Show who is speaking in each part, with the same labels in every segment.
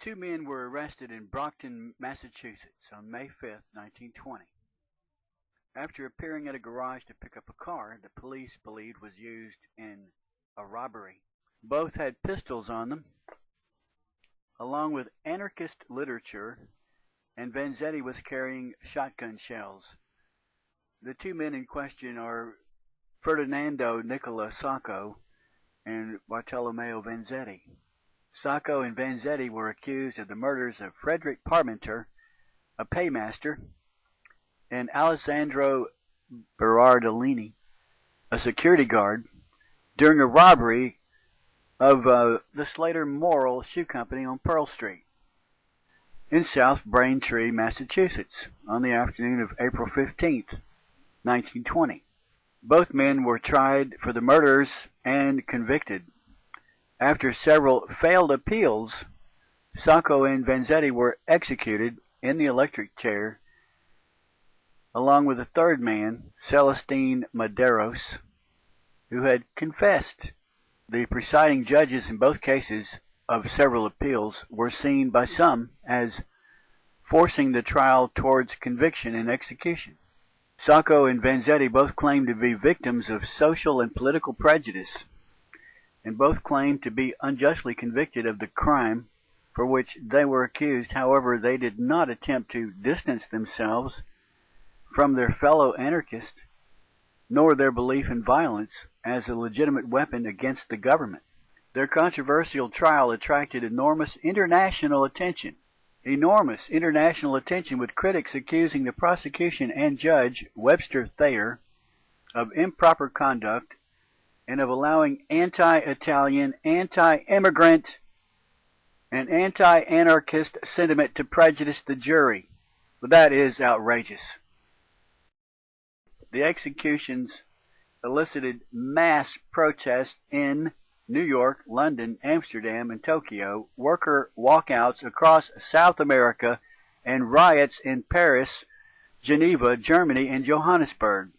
Speaker 1: Two men were arrested in Brockton, Massachusetts on May 5, 1920. After appearing at a garage to pick up a car the police believed was used in a robbery. Both had pistols on them, along with anarchist literature, and Vanzetti was carrying shotgun shells. The two men in question are Ferdinando Nicola Sacco and Bartolomeo Vanzetti. Sacco and Vanzetti were accused of the murders of Frederick Parmenter, a paymaster, and Alessandro Berardolini, a security guard, during a robbery of the Slater Morrill Shoe Company on Pearl Street in South Braintree, Massachusetts, on the afternoon of April 15, 1920. Both men were tried for the murders and convicted. After several failed appeals, Sacco and Vanzetti were executed in the electric chair, along with a third man, Celestine Maderos, who had confessed. The presiding judges in both cases of several appeals were seen by some as forcing the trial towards conviction and execution. Sacco and Vanzetti both claimed to be victims of social and political prejudice, and both claimed to be unjustly convicted of the crime for which they were accused. However, they did not attempt to distance themselves from their fellow anarchists, nor their belief in violence as a legitimate weapon against the government. Their controversial trial attracted enormous international attention, with critics accusing the prosecution and Judge Webster Thayer of improper conduct and of allowing anti-Italian, anti-immigrant, and anti-anarchist sentiment to prejudice the jury. But that is outrageous. The executions elicited mass protests in New York, London, Amsterdam, and Tokyo, worker walkouts across South America, and riots in Paris, Geneva, Germany, and Johannesburg.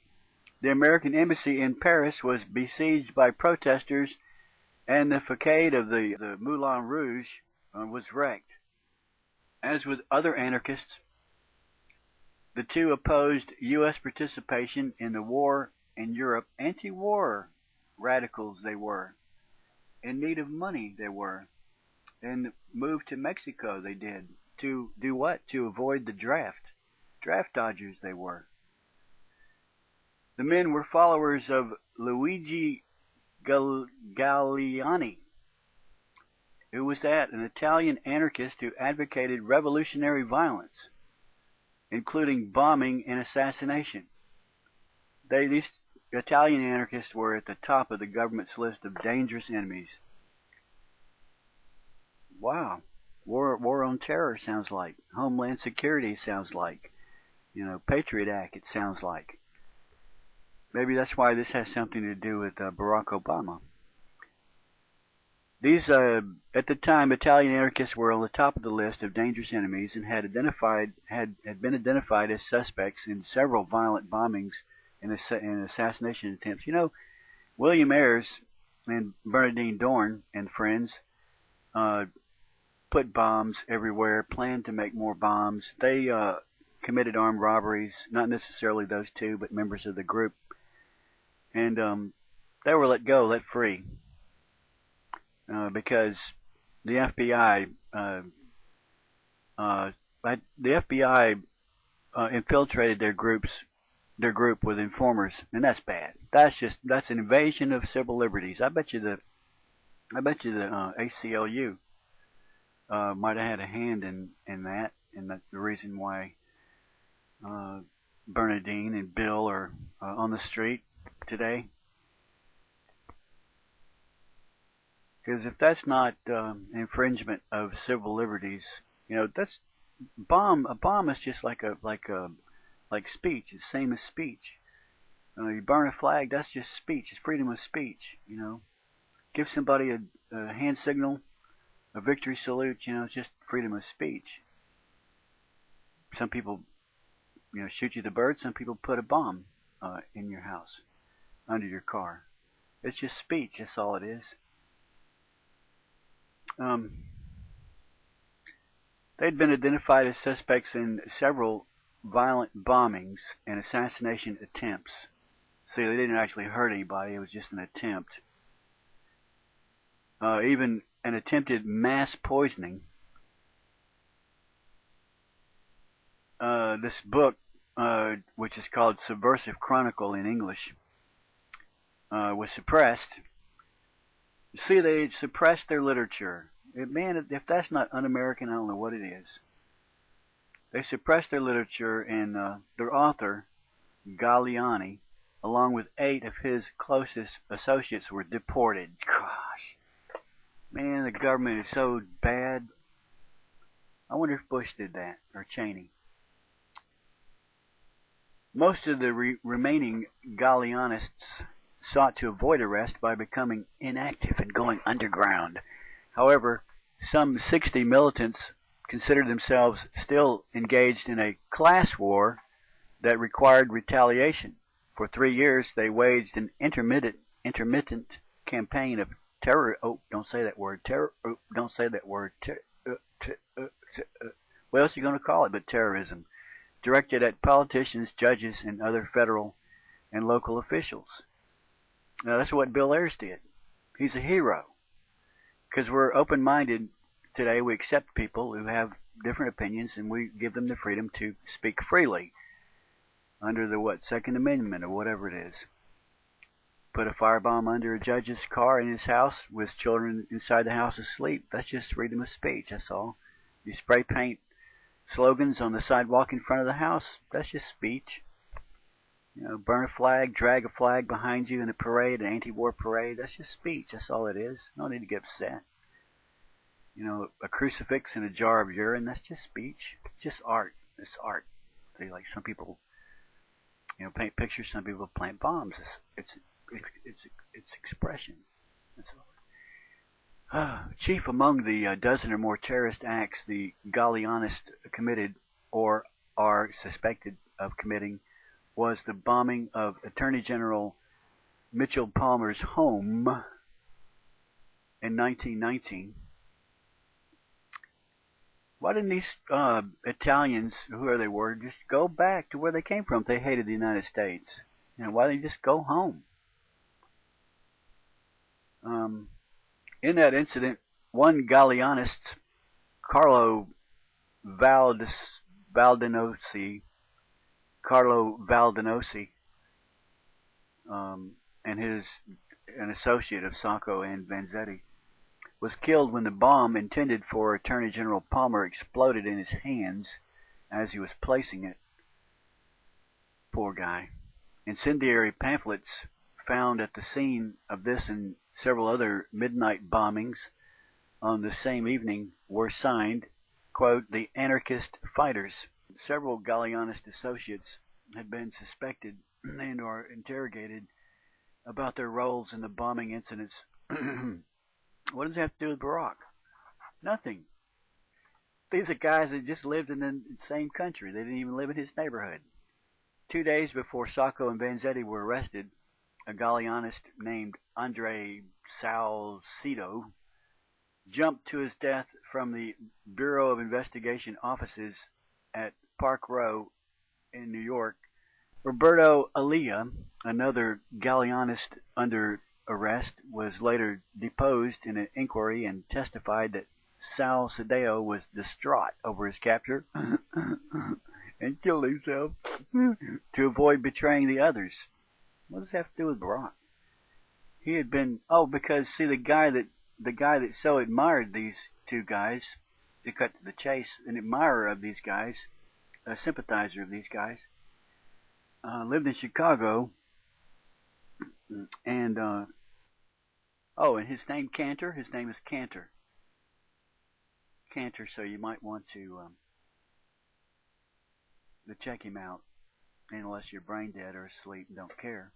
Speaker 1: The American embassy in Paris was besieged by protesters, and the facade of the Moulin Rouge was wrecked. As with other anarchists, the two opposed U.S. participation in the war in Europe. Anti-war radicals they were. In need of money they were. And moved to Mexico they did. To do what? To avoid the draft. Draft dodgers they were. The men were followers of Luigi Galliani, who was an Italian anarchist who advocated revolutionary violence, including bombing and assassination. These Italian anarchists were at the top of the government's list of dangerous enemies. Wow. War on terror sounds like. Homeland Security sounds like. Patriot Act it sounds like. Maybe that's why this has something to do with Barack Obama. These, at the time, Italian anarchists were on the top of the list of dangerous enemies and had been identified as suspects in several violent bombings and assassination attempts. William Ayres and Bernardine Dorn and friends put bombs everywhere, planned to make more bombs. They committed armed robberies, not necessarily those two, but members of the group. And they were let free, because the FBI infiltrated their group with informers, and that's bad. That's an invasion of civil liberties. I bet you the ACLU might have had a hand in that, and that's the reason why Bernardine and Bill are on the street today. Because if that's not infringement of civil liberties, that's a bomb is just like speech. It's the same as speech. You burn a flag, that's just speech. It's freedom of speech. Give somebody a hand signal, a victory salute. It's just freedom of speech. Some people, shoot you the bird. Some people put a bomb in your house, under your car. It's just speech. That's all it is. They'd been identified as suspects in several violent bombings and assassination attempts. See, they didn't actually hurt anybody. It was just an attempt. Even an attempted mass poisoning. This book, which is called Subversive Chronicle in English, was suppressed. See, they suppressed their literature. Man, if that's not un-American, I don't know what it is. They suppressed their literature, and their author, Galliani, along with 8 of his closest associates, were deported. Gosh. Man, the government is so bad. I wonder if Bush did that, or Cheney. Most of the remaining Gallianists sought to avoid arrest by becoming inactive and going underground. However, some 60 militants considered themselves still engaged in a class war that required retaliation. For 3 years, they waged an intermittent campaign of terror. Oh, don't say that word. Terror. Oh, don't say that word. What else are you going to call it but terrorism? Directed at politicians, judges, and other federal and local officials. Now, that's what Bill Ayers did. He's a hero. Because we're open-minded today, we accept people who have different opinions, and we give them the freedom to speak freely under the, Second Amendment or whatever it is. Put a firebomb under a judge's car in his house with children inside the house asleep. That's just freedom of speech, that's all. You spray paint slogans on the sidewalk in front of the house. That's just speech. You know, burn a flag, drag a flag behind you in a parade, an anti-war parade. That's just speech. That's all it is. No need to get upset. You know, a crucifix in a jar of urine. That's just speech. It's just art. It's art. See, like some people, paint pictures. Some people plant bombs. It's expression. That's all. Chief among the dozen or more terrorist acts the Gallianists committed or are suspected of committing was the bombing of Attorney General Mitchell Palmer's home in 1919. Why didn't these Italians, whoever they were, just go back to where they came from if they hated the United States? Why didn't they just go home? In that incident, one Gallianist, Carlo Valdenosi, and an associate of Sacco and Vanzetti, was killed when the bomb intended for Attorney General Palmer exploded in his hands as he was placing it. Poor guy. Incendiary pamphlets found at the scene of this and several other midnight bombings on the same evening were signed, quote, "The Anarchist Fighters." Several Gallianist associates had been suspected and or interrogated about their roles in the bombing incidents. What does that have to do with Barack? Nothing. These are guys that just lived in the same country. They didn't even live in his neighborhood. 2 days before Sacco and Vanzetti were arrested, a Gallianist named Andre Salcedo jumped to his death from the Bureau of Investigation offices at Park Row in New York. Roberto Alia, another Gallianist under arrest, was later deposed in an inquiry and testified that Salcedo was distraught over his capture and killed himself to avoid betraying the others. What does that have to do with Barack? He had been because see the guy that so admired these two guys, to cut to the chase, an admirer of these guys, a sympathizer of these guys, lived in Chicago, and his name Cantor. His name is Cantor. Cantor. So you might want to check him out, unless you're brain dead or asleep and don't care.